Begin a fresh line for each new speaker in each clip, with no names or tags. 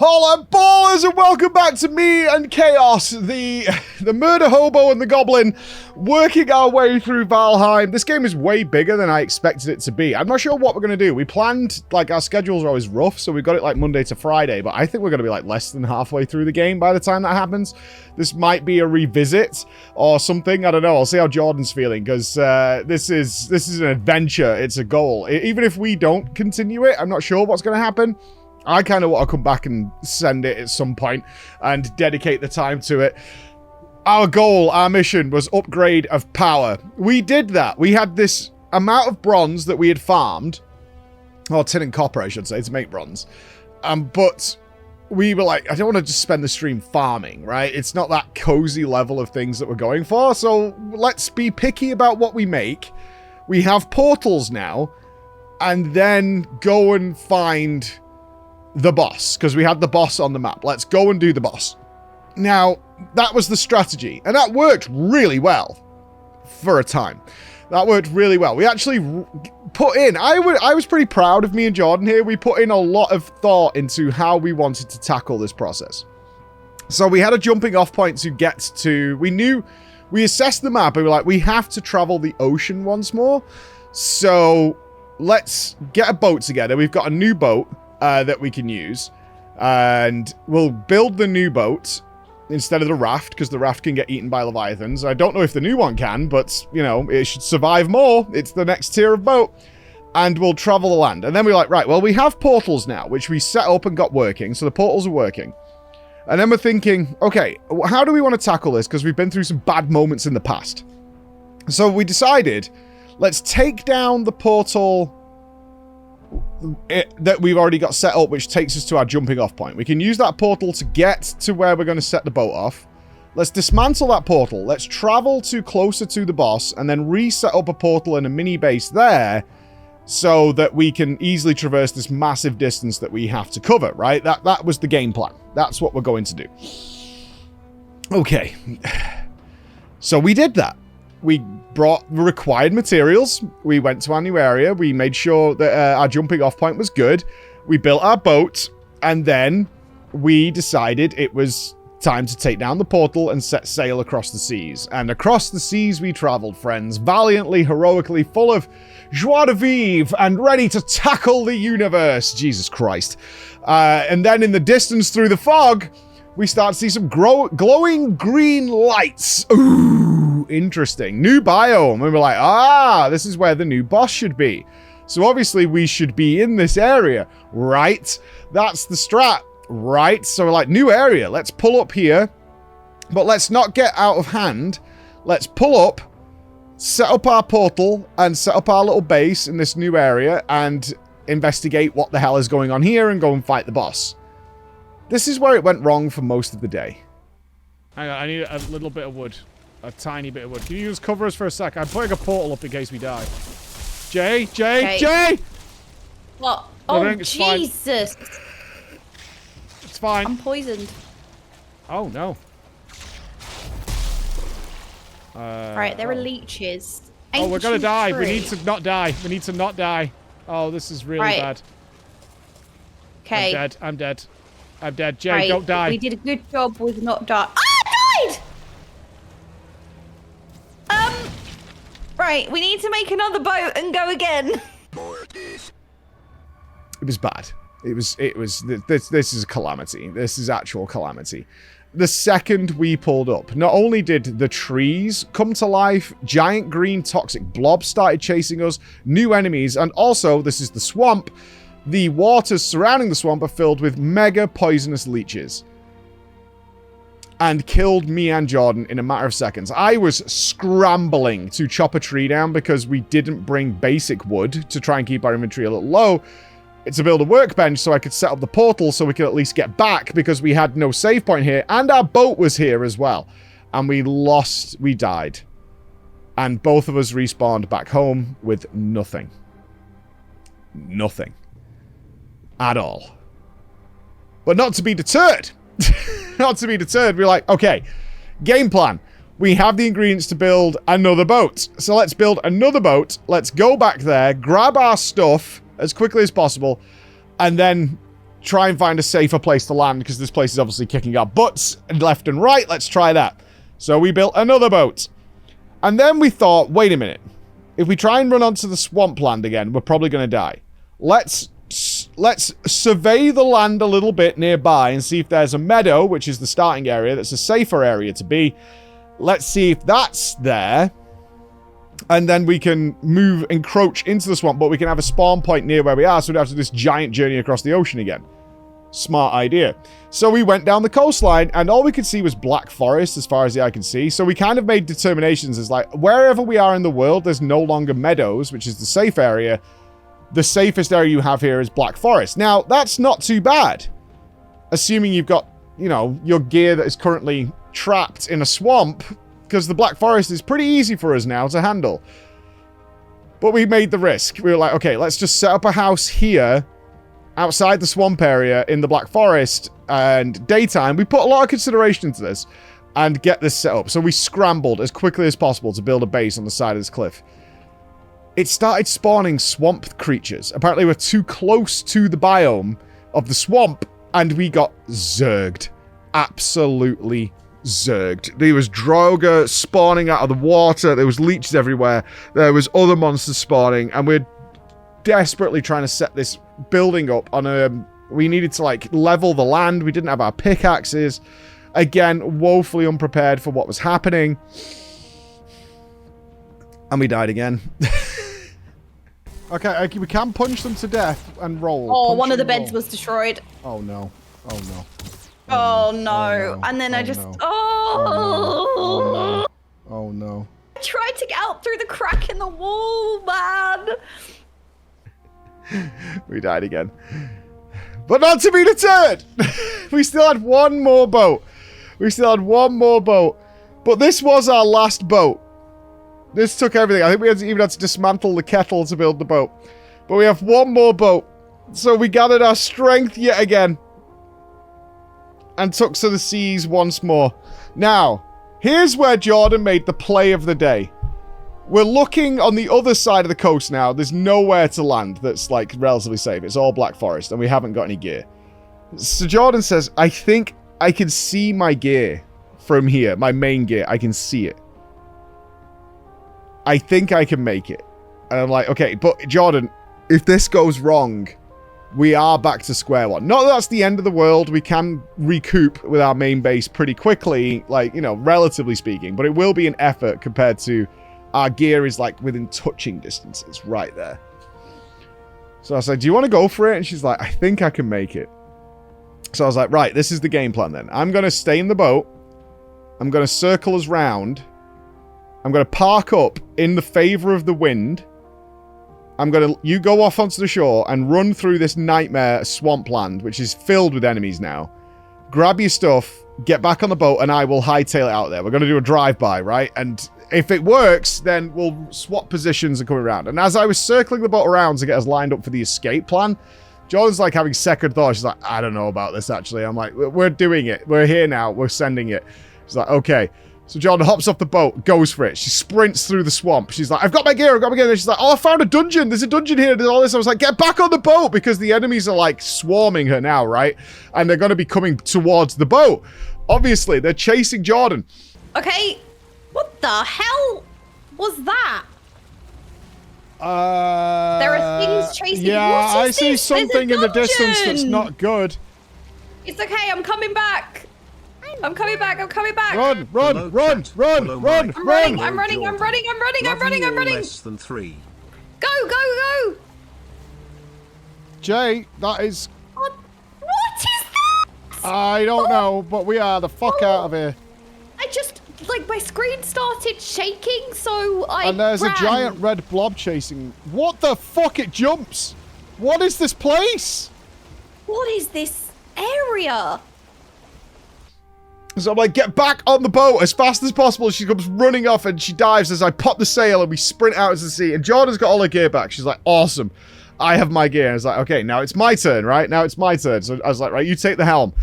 Hola ballers, and welcome back to me and Chaos, the murder hobo and the goblin, working our way through Valheim. This game is way bigger than I expected it to be. I'm not sure what we're going to do. We planned, like, our schedules are always rough, so we got it like Monday to Friday, but I think we're going to be like less than halfway through the game by the time that happens. This might be a revisit or something. I don't know. I'll see how Jordan's feeling, because this is an adventure. It's a goal. Even if we don't continue it, I'm not sure what's going to happen. I kind of want to come back and send it at some point and dedicate the time to it. Our goal, our mission was upgrade of power. We did that. We had this amount of bronze that we had farmed, or tin and copper, I should say, to make bronze. But we were like, I don't want to just spend the stream farming, right? It's not that cozy level of things that we're going for. So let's be picky about what we make. We have portals now, and then go and find the boss, because we had the boss on the map. Let's go and do the boss. Now, that was the strategy, and that worked really well for a time. That worked really well. We actually put in, I was pretty proud of me and Jordan here. We put in a lot of thought into how we wanted to tackle this process. So we had a jumping off point to get to, we assessed the map and we were like, we have to travel the ocean once more. So let's get a boat together. We've got a new boat that we can use, and we'll build the new boat instead of the raft, because the raft can get eaten by leviathans. I don't know if the new one can, but, you know, it should survive more. It's the next tier of boat, and we'll travel the land. And then we're like, right, well, we have portals now, which we set up and got working, so the portals are working. And then we're thinking, okay, how do we want to tackle this, because we've been through some bad moments in the past. So we decided, let's take down the portal that we've already got set up, which takes us to our jumping off point. We can use that portal to get to where we're going to set the boat off. Let's dismantle that portal. Let's travel to closer to the boss and then reset up a portal and a mini base there so that we can easily traverse this massive distance that we have to cover, right? That was the game plan. That's what we're going to do. Okay. So we did that. We brought the required materials. We went to our new area. We made sure that our jumping off point was good. We built our boat, and then we decided it was time to take down the portal and set sail across the seas. And across the seas we traveled, friends, valiantly, heroically, full of joie de vivre, and ready to tackle the universe. Jesus Christ. And then in the distance through the fog, we start to see some glowing green lights. Ooh, interesting. New biome. And we're like, this is where the new boss should be. So obviously we should be in this area, right? That's the strat, right? So we're like, new area. Let's pull up here. But let's not get out of hand. Let's pull up, set up our portal, and set up our little base in this new area, and investigate what the hell is going on here and go and fight the boss. This is where it went wrong for most of the day.
Hang on, I need a little bit of wood. A tiny bit of wood. Can you just cover us for a sec? I'm putting a portal up in case we die. Jay!
What? Oh, Jesus!
It's fine.
I'm poisoned.
Oh, no.
Right, there are leeches.
Oh, we're gonna
Ancient
die.
tree.
We need to not die. We need to not die. Oh, this is really bad.
Okay.
I'm dead. I'm dead. Jay, don't die.
We did a good job with not dying. I died! Right, we need to make another boat and go again.
It was bad. This is a calamity. This is actual calamity. The second we pulled up, not only did the trees come to life, giant green toxic blobs started chasing us, new enemies, and also, this is the swamp, the waters surrounding the swamp are filled with mega poisonous leeches. And killed me and Jordan in a matter of seconds. I was scrambling to chop a tree down because we didn't bring basic wood to try and keep our inventory a little low. To build a workbench so I could set up the portal so we could at least get back, because we had no save point here, and our boat was here as well. And we died. And both of us respawned back home with nothing. Nothing. At all. But not to be deterred. Not to be deterred. We're like, okay, game plan. We have the ingredients to build another boat. So let's build another boat. Let's go back there, grab our stuff as quickly as possible, and then try and find a safer place to land because this place is obviously kicking our butts left and right. Let's try that. So we built another boat. And then we thought, wait a minute. If we try and run onto the swampland again, we're probably going to die. Let's survey the land a little bit nearby and see if there's a meadow, which is the starting area, that's a safer area to be. Let's see if that's there. And then we can encroach into the swamp, but we can have a spawn point near where we are, so we don't have to do this giant journey across the ocean again. Smart idea. So we went down the coastline, and all we could see was black forest as far as the eye can see. So we kind of made determinations as like, wherever we are in the world, there's no longer meadows, which is the safe area. The safest area you have here is black forest. Now, that's not too bad. Assuming you've got, you know, your gear that is currently trapped in a swamp, because the black forest is pretty easy for us now to handle. But we made the risk. We were like, okay, let's just set up a house here outside the swamp area in the black forest, and daytime. We put a lot of consideration into this and get this set up. So we scrambled as quickly as possible to build a base on the side of this cliff. It started spawning swamp creatures. Apparently we're too close to the biome of the swamp, and we got zerged. Absolutely zerged. There was Droga spawning out of the water. There was leeches everywhere. There was other monsters spawning, and we're desperately trying to set this building up on a... We needed to, like, level the land. We didn't have our pickaxes. Again, woefully unprepared for what was happening. And we died again. Okay, we can punch them to death and roll.
Oh,
punch
one of the
and
beds
roll.
was destroyed.
Oh, no. Oh, no.
Oh, no.
Oh, no.
And then I just...
no.
Oh.
Oh, no.
I tried to get out through the crack in the wall, man.
We died again. But not to be deterred! We still had one more boat. We still had one more boat. But this was our last boat. This took everything. I think we even had to dismantle the kettle to build the boat. But we have one more boat. So we gathered our strength yet again. And took to the seas once more. Now, here's where Jordan made the play of the day. We're looking on the other side of the coast now. There's nowhere to land that's, like, relatively safe. It's all black forest, and we haven't got any gear. So Jordan says, I think I can see my gear from here. My main gear. I can see it. I think I can make it. And I'm like, okay, but Jordan, if this goes wrong, we are back to square one. Not that that's the end of the world. We can recoup with our main base pretty quickly, like, you know, relatively speaking. But it will be an effort compared to... Our gear is, like, within touching distance. It's right there. So I was like, do you want to go for it? And she's like, I think I can make it. So I was like, right, this is the game plan then. I'm going to stay in the boat. I'm going to circle us round. I'm going to park up in the favor of the wind. You go off onto the shore and run through this nightmare swampland, which is filled with enemies now. Grab your stuff, get back on the boat, and I will hightail it out there. We're going to do a drive-by, right? And if it works, then we'll swap positions and come around. And as I was circling the boat around to get us lined up for the escape plan, Jordan's like having second thoughts. She's like, I don't know about this, actually. I'm like, we're doing it. We're here now. We're sending it. She's like, okay. So Jordan hops off the boat, goes for it. She sprints through the swamp. She's like, I've got my gear. And she's like, oh, I found a dungeon. There's a dungeon here. There's all this. I was like, get back on the boat, because the enemies are, like, swarming her now, right? And they're going to be coming towards the boat. Obviously, they're chasing Jordan.
Okay. What the hell was that? There are things chasing.
Yeah, I see
this?
something in the distance that's not good.
It's okay. I'm coming back. I'm coming back.
Run.
I'm running.
Less than 3.
Go.
Jay, that is...
What is that?
I don't know, but we are the fuck out of here.
I just, like, my screen started shaking, so I
And there's
ran.
a giant red blob chasing... What the fuck? It jumps! What is this place?
What is this area?
So I'm like, get back on the boat as fast as possible. She comes running off and she dives as I pop the sail and we sprint out into the sea. And Jordan's got all her gear back. She's like, awesome. I have my gear. And I was like, okay, now it's my turn, right? Now it's my turn. So I was like, right, you take the helm.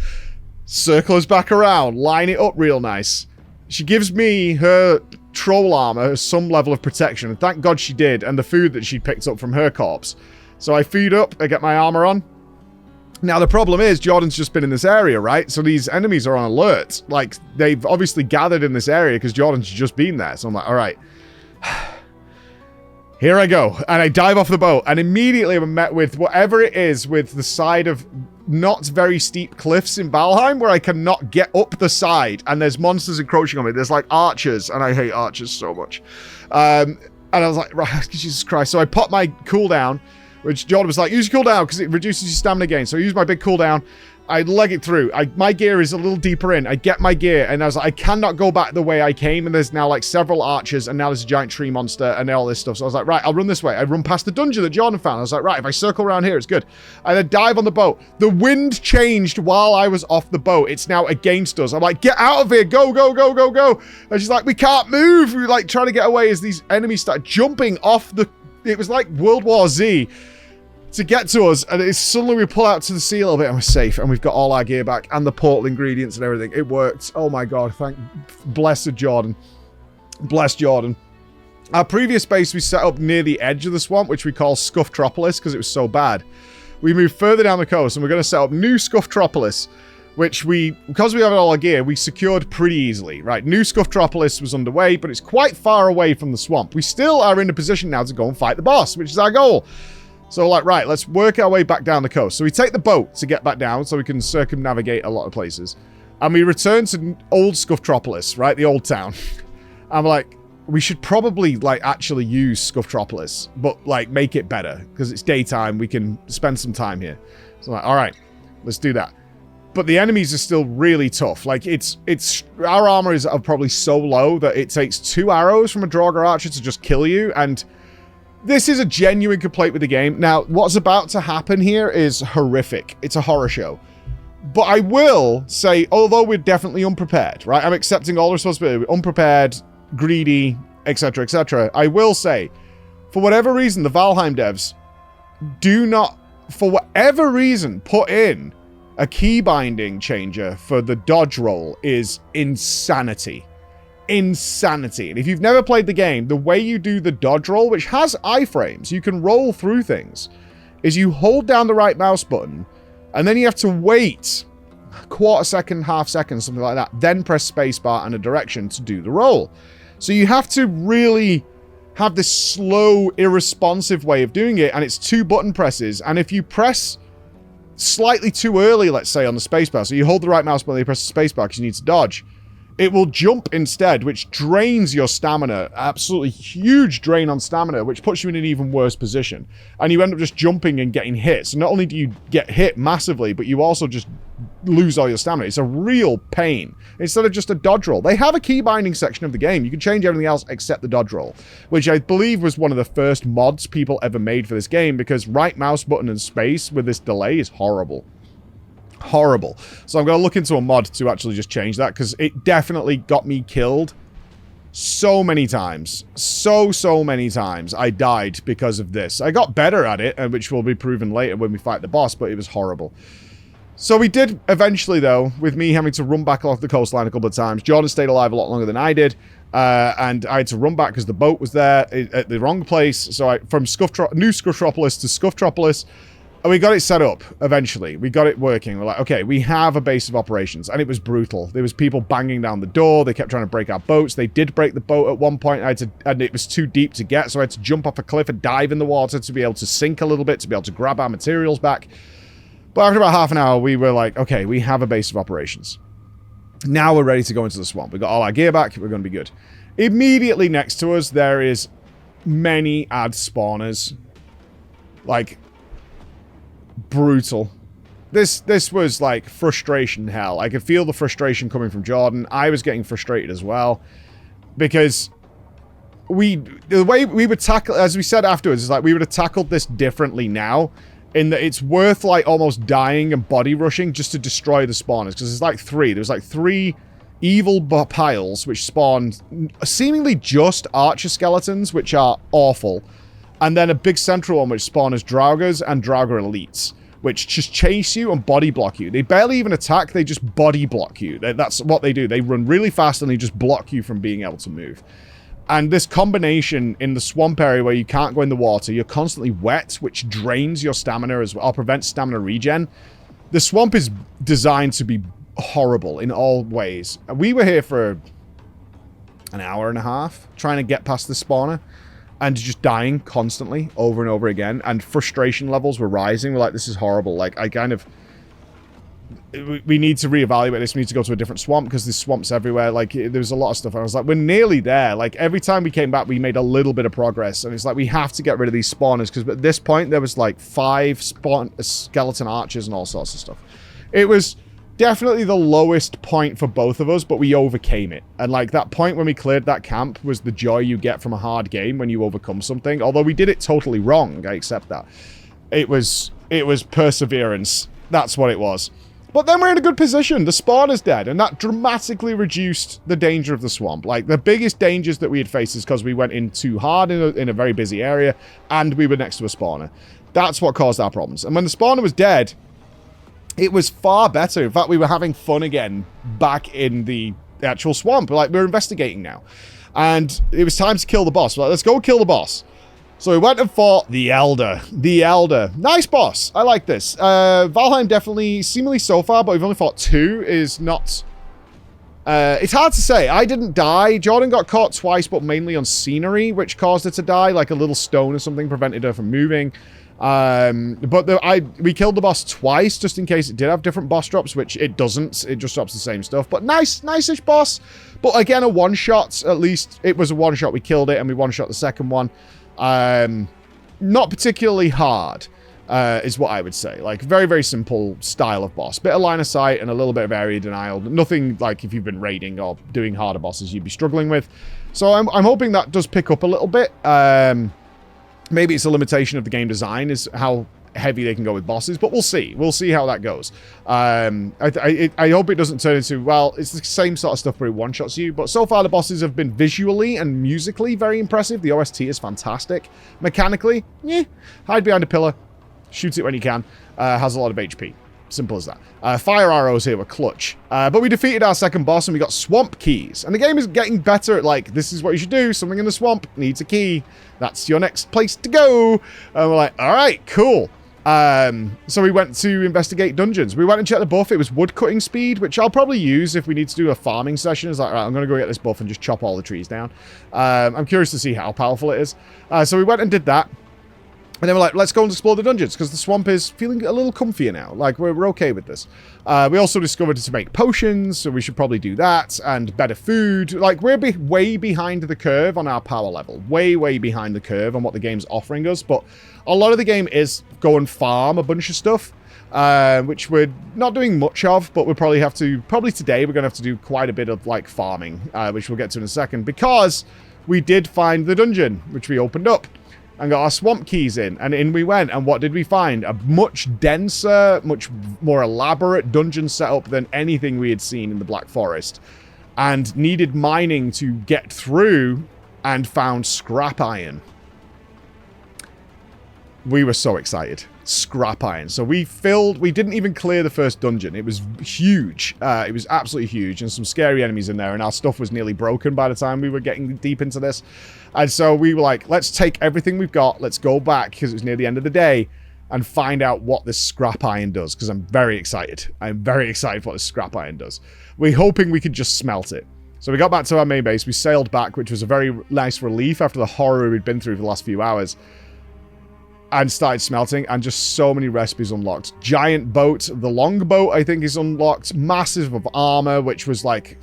Circle us back around. Line it up real nice. She gives me her troll armor, some level of protection. And thank God she did. And the food that she picked up from her corpse. So I feed up. I get my armor on. Now, the problem is, Jordan's just been in this area, right? So these enemies are on alert. Like, they've obviously gathered in this area because Jordan's just been there. So I'm like, all right. Here I go. And I dive off the boat. And immediately I'm met with whatever it is with the side of not very steep cliffs in Valheim where I cannot get up the side. And there's monsters encroaching on me. There's, like, archers. And I hate archers so much. And I was like, right, Jesus Christ. So I popped my cooldown, which Jordan was like, use your cooldown because it reduces your stamina gain. So I use my big cooldown. I leg it through. My gear is a little deeper in. I get my gear, and I was like, I cannot go back the way I came, and there's now, like, several archers, and now there's a giant tree monster, and all this stuff. So I was like, right, I'll run this way. I run past the dungeon that Jordan found. I was like, right, if I circle around here, it's good. And I dive on the boat. The wind changed while I was off the boat. It's now against us. I'm like, get out of here. Go, go, go, go, go. And she's like, we can't move. We're, like, trying to get away as these enemies start jumping off the... It was like World War Z. To get to us, and it's suddenly we pull out to the sea a little bit and we're safe, and we've got all our gear back and the portal ingredients and everything. It worked. Oh my god, blessed Jordan. Bless Jordan. Our previous base we set up near the edge of the swamp, which we call Scufftropolis because it was so bad. We moved further down the coast and we're going to set up New Scufftropolis, which because we have all our gear, we secured pretty easily, right? New Scufftropolis was underway, but it's quite far away from the swamp. We still are in a position now to go and fight the boss, which is our goal. So we're like, right, let's work our way back down the coast. So we take the boat to get back down so we can circumnavigate a lot of places. And we return to old Scufftropolis, right? The old town. I'm like, we should probably, like, actually use Scufftropolis, but, like, make it better. Because it's daytime, we can spend some time here. So I'm like, all right, let's do that. But the enemies are still really tough. Like, our armor is probably so low that it takes 2 arrows from a Draugr archer to just kill you, and... This is a genuine complaint with the game. Now, what's about to happen here is horrific. It's a horror show. But I will say, although we're definitely unprepared, right? I'm accepting all the responsibility. We're unprepared, greedy, etc., etc. I will say, for whatever reason, the Valheim devs do not, for whatever reason, put in a key binding changer for the dodge roll is insanity. Insanity. And if you've never played the game, the way you do the dodge roll, which has iframes, you can roll through things, is you hold down the right mouse button, and then you have to wait a quarter second, half second, something like that, then press spacebar and a direction to do the roll. So you have to really have this slow, irresponsive way of doing it, and it's 2 button presses, and if you press slightly too early, let's say, on the spacebar, so you hold the right mouse button, you press the spacebar because you need to dodge, it will jump instead, which drains your stamina. Absolutely huge drain on stamina, which puts you in an even worse position. And you end up just jumping and getting hit. So not only do you get hit massively, but you also just lose all your stamina. It's a real pain. Instead of just a dodge roll. They have a key binding section of the game. You can change everything else except the dodge roll, which I believe was one of the first mods people ever made for this game, because right mouse button and space with this delay is horrible. Horrible. So I'm going to look into a mod to actually just change that, because it definitely got me killed so many times. So many times I died because of this. I got better at it, which will be proven later when we fight the boss, but it was horrible. So we did eventually, though, with me having to run back off the coastline a couple of times. Jordan stayed alive a lot longer than I did, and I had to run back because the boat was there at the wrong place. So from New Scufftropolis to Scufftropolis, and we got it set up, eventually. We got it working. We're like, okay, we have a base of operations. And it was brutal. There was people banging down the door. They kept trying to break our boats. They did break the boat at one point. And it was too deep to get, so I had to jump off a cliff and dive in the water to be able to sink a little bit, to be able to grab our materials back. But after about half an hour, we were like, okay, we have a base of operations. Now we're ready to go into the swamp. We got all our gear back. We're going to be good. Immediately next to us, there is many ad spawners. Like... brutal. This was like frustration hell. I could feel the frustration coming from Jordan. I was getting frustrated as well, because the way we would tackle, as we said afterwards, is like we would have tackled this differently now, in that it's worth like almost dying and body rushing just to destroy the spawners, because there's like 3. There's like 3 evil piles which spawn seemingly just archer skeletons, which are awful. And then a big central one which spawn as Draugrs and Draugr elites, which just chase you and body block you. They barely even attack, they just body block you. That's what they do. They run really fast and they just block you from being able to move. And this combination in the swamp area where you can't go in the water, you're constantly wet, which drains your stamina as well, or prevents stamina regen. The swamp is designed to be horrible in all ways. We were here for an hour and a half trying to get past the spawner and just dying constantly over and over again. And frustration levels were rising. We're like, this is horrible. Like, I kind of... We need to reevaluate this. We need to go to a different swamp because there's swamps everywhere. Like, there's a lot of stuff. And I was like, we're nearly there. Like, every time we came back, we made a little bit of progress. And it's like, we have to get rid of these spawners because at this point, there was like 5 skeleton archers and all sorts of stuff. It was definitely the lowest point for both of us, but we overcame it. And like, that point when we cleared that camp was the joy you get from a hard game when you overcome something. Although we did it totally wrong. I accept that. It was perseverance. That's what it was. But then we're in a good position. The spawner's dead, and that dramatically reduced the danger of the swamp. Like, the biggest dangers that we had faced is because we went in too hard in a very busy area, and we were next to a spawner. That's what caused our problems. And when the spawner was dead, it was far better. In fact, we were having fun again back in the actual swamp. Like, we're investigating now. And it was time to kill the boss. We're like, let's go kill the boss. So we went and fought the Elder. The Elder. Nice boss. I like this. Valheim definitely, seemingly so far, but we've only fought 2, is not... it's hard to say. I didn't die. Jordan got caught twice, but mainly on scenery, which caused her to die. Like a little stone or something prevented her from moving. But we killed the boss twice, just in case it did have different boss drops, which it doesn't. It just drops the same stuff. But nice-ish boss. But again, a one-shot. At least it was a one-shot. We killed it, and we one-shot the second one. Not particularly hard, is what I would say. Like, very, very simple style of boss. Bit of line of sight and a little bit of area denial. Nothing like if you've been raiding or doing harder bosses you'd be struggling with. So I'm hoping that does pick up a little bit. Maybe it's a limitation of the game design is how heavy they can go with bosses, but we'll see. We'll see how that goes. I hope it doesn't turn into, well, it's the same sort of stuff where it one-shots you, but so far the bosses have been visually and musically very impressive. The OST is fantastic. Mechanically, hide behind a pillar, shoot it when you can, has a lot of HP. Simple as that. Fire arrows here were clutch. But we defeated our second boss and we got swamp keys. And the game is getting better at, like, this is what you should do. Something in the swamp needs a key. That's your next place to go. And we're like, all right, cool. So we went to investigate dungeons. We went and checked the buff. It was wood cutting speed, which I'll probably use if we need to do a farming session. It's like, right, I'm going to go get this buff and just chop all the trees down. I'm curious to see how powerful it is. So we went and did that. And then we're like, let's go and explore the dungeons, because the swamp is feeling a little comfier now. Like, we're okay with this. We also discovered to make potions, so we should probably do that, and better food. Like, we're way behind the curve on our power level. Way behind the curve on what the game's offering us, but a lot of the game is go and farm a bunch of stuff, which we're not doing much of, but we'll probably have to, today, we're going to have to do quite a bit of, like, farming, which we'll get to in a second, because we did find the dungeon, which we opened up. And got our swamp keys in, and in we went. And what did we find? A much denser, much more elaborate dungeon setup than anything we had seen in the Black Forest. And needed mining to get through, and found scrap iron. We were so excited. Scrap iron. So we didn't even clear the first dungeon. It was huge. It was absolutely huge, and some scary enemies in there, and our stuff was nearly broken by the time we were getting deep into this. And so we were like, let's take everything we've got, let's go back, because it was near the end of the day, and find out what this scrap iron does, because I'm very excited. I'm very excited for what this scrap iron does. We're hoping we could just smelt it. So we got back to our main base, we sailed back, which was a very nice relief after the horror we'd been through for the last few hours. And started smelting, and just so many recipes unlocked. Giant boat, the longboat, I think, is unlocked. Massive of armor, which was like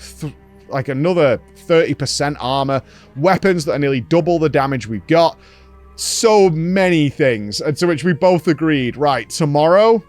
another 30% armor. Weapons that are nearly double the damage we've got. So many things. And to which we both agreed, right, tomorrow,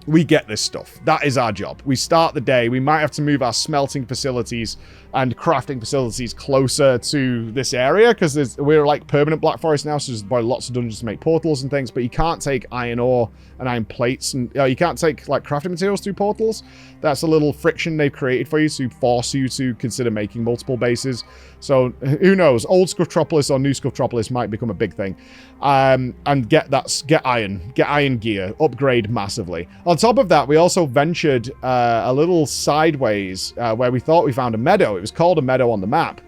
we get this stuff. That is our job. We start the day. We might have to move our smelting facilities and crafting facilities closer to this area, because we're like permanent Black Forest now, so there's probably lots of dungeons to make portals and things, but you can't take iron ore and iron plates, and you can't take like crafting materials through portals. That's a little friction they've created for you to force you to consider making multiple bases. So who knows, old Scufftropolis or new Scufftropolis might become a big thing. And get iron gear, upgrade massively. On top of that, we also ventured a little sideways where we thought we found a meadow. It was called a meadow on the map,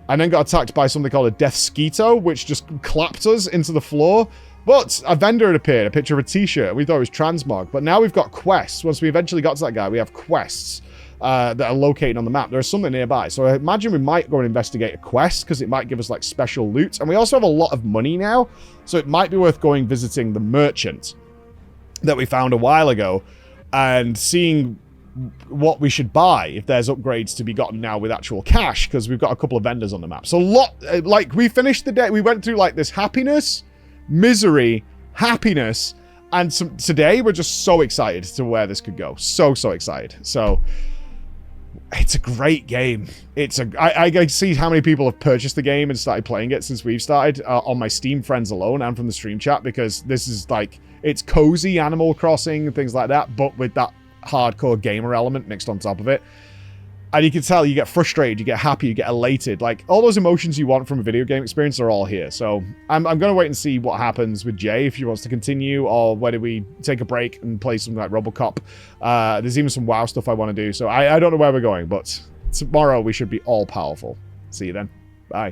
and then got attacked by something called a death skeeto, which just clapped us into the floor. But a vendor had appeared, a picture of a t-shirt. We thought it was transmog, but now we've got quests. Once we eventually got to that guy, we have quests that are located on the map. There's something nearby. So I imagine we might go and investigate a quest because it might give us like special loot. And we also have a lot of money now. So it might be worth going visiting the merchant that we found a while ago and seeing what we should buy if there's upgrades to be gotten now with actual cash, because we've got a couple of vendors on the map. So like we finished the day, we went through like this happiness, misery, happiness, and today we're just so excited to where this could go. So excited. So it's a great game. I see how many people have purchased the game and started playing it since we've started on my Steam friends alone and from the stream chat, because this is like, it's cozy Animal Crossing and things like that, but with that hardcore gamer element mixed on top of it. And you can tell you get frustrated, you get happy, you get elated. Like, all those emotions you want from a video game experience are all here. So I'm going to wait and see what happens with Jay, if he wants to continue, or whether we take a break and play something like Robocop. There's even some WoW stuff I want to do. So I don't know where we're going, but tomorrow we should be all powerful. See you then. Bye.